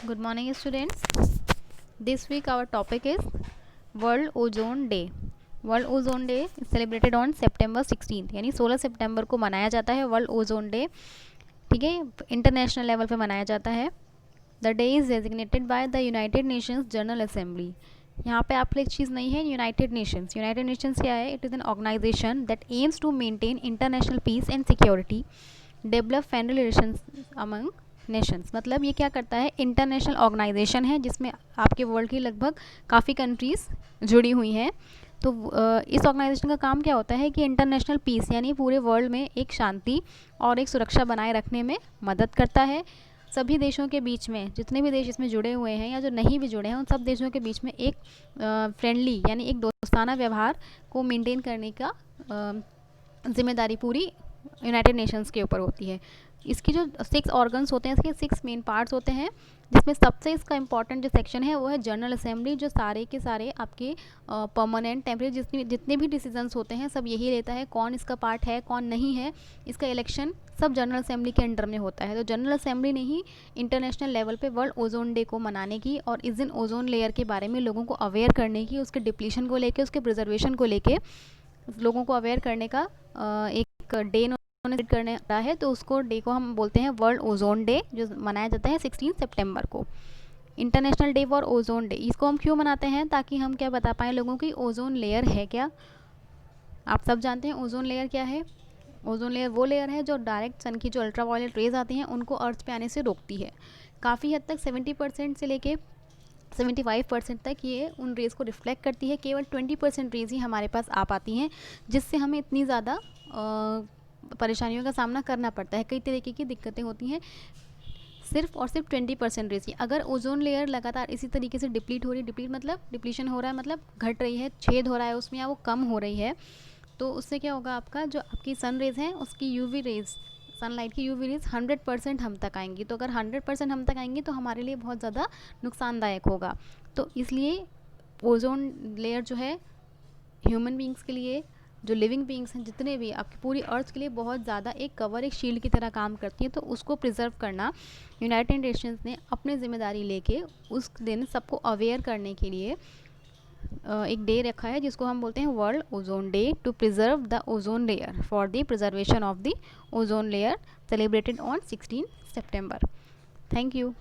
Good morning, students. This week our topic is World Ozone Day. World Ozone Day is celebrated on September 16th, यानी 16 सितंबर को मनाया जाता है world Ozone day. ठीक है, international level पे मनाया जाता है. The day is designated by the United Nations general assembly. यहाँ पे आपके एक चीज़ नहीं है, यूनाइटेड नेशंस. यूनाइटेड नेशंस क्या है? It is an organisation that aims to maintain international peace and security, develop friendly relations among nations. मतलब ये क्या करता है? इंटरनेशनल ऑर्गेनाइजेशन है जिसमें आपके वर्ल्ड की लगभग काफ़ी कंट्रीज़ जुड़ी हुई हैं. तो इस ऑर्गेनाइजेशन का काम क्या होता है कि इंटरनेशनल पीस यानी पूरे वर्ल्ड में एक शांति और एक सुरक्षा बनाए रखने में मदद करता है. सभी देशों के बीच में, जितने भी देश इसमें जुड़े हुए हैं या जो नहीं भी जुड़े हैं, उन सब देशों के बीच में एक फ्रेंडली यानी एक दोस्ताना व्यवहार को मेंटेन करने का जिम्मेदारी पूरी यूनाइटेड नेशंस के ऊपर होती है. इसकी जो 6 ऑर्गन्स होते हैं, इसके 6 मेन पार्ट्स होते हैं, जिसमें सबसे इसका इंपॉर्टेंट जो सेक्शन है वो है जनरल असेंबली, जो सारे के सारे आपके परमानेंट टेम्परेरी जितने भी डिसीजंस होते हैं सब यही लेता है, कौन इसका पार्ट है कौन नहीं है. इसका इलेक्शन सब जनरल असेंबली के अंडर में होता है. तो जनरल असेंबली ने ही इंटरनेशनल लेवल पे वर्ल्ड ओजोन डे को मनाने की और इस दिन ओजोन लेयर के बारे में लोगों को अवेयर करने की, उसके डिप्लीशन को लेके, उसके प्रिजर्वेशन को लेके लोगों को अवेयर करने का एक डे करने रहा है. तो उसको डे को हम बोलते हैं वर्ल्ड ओजोन डे, जो मनाया जाता है 16 सितंबर को. International day for ozone day. इसको हम क्यों मनाते हैं? ताकि हम क्या बता पाएँ लोगों की ओजोन लेयर है क्या. आप सब जानते हैं ओजोन लेयर क्या है. ओजोन लेयर वो लेयर है जो डायरेक्ट सन की जो अल्ट्रावायलेट रेज आती हैं उनको अर्थ पे आने से रोकती है. काफ़ी हद तक 70% से लेके 75% तक ये उन रेज़ को रिफ्लेक्ट करती है. केवल 20% रेज़ ही हमारे पास आ पाती हैं, जिससे हमें इतनी ज़्यादा परेशानियों का सामना करना पड़ता है. कई तरीके की दिक्कतें होती हैं. सिर्फ और सिर्फ 20% रेज़. अगर ओजोन लेयर लगातार इसी तरीके से डिप्लीट मतलब डिप्लीशन हो रहा है, मतलब घट रही है, छेद हो रहा है उसमें, या वो कम हो रही है, तो उससे क्या होगा, आपका जो आपकी सन रेज़ हैं उसकी यूवी रेज़, सनलाइट की यूवी रेज़ 100% हम तक आएंगी. तो अगर 100% हम तक आएंगी तो हमारे लिए बहुत ज़्यादा नुकसानदायक होगा. तो इसलिए ओजोन लेयर जो है ह्यूमन बींग्स के लिए, जो लिविंग बींग्स हैं जितने भी, आपकी पूरी अर्थ के लिए बहुत ज़्यादा एक कवर, एक शील्ड की तरह काम करती है. तो उसको प्रिजर्व करना यूनाइटेड नेशंस ने अपनी जिम्मेदारी लेके उस दिन सबको अवेयर करने के लिए एक डे रखा है, जिसको हम बोलते हैं World Ozone Day, to preserve the ozone layer, for the preservation of the ozone layer, celebrated on 16 सितंबर. Thank you.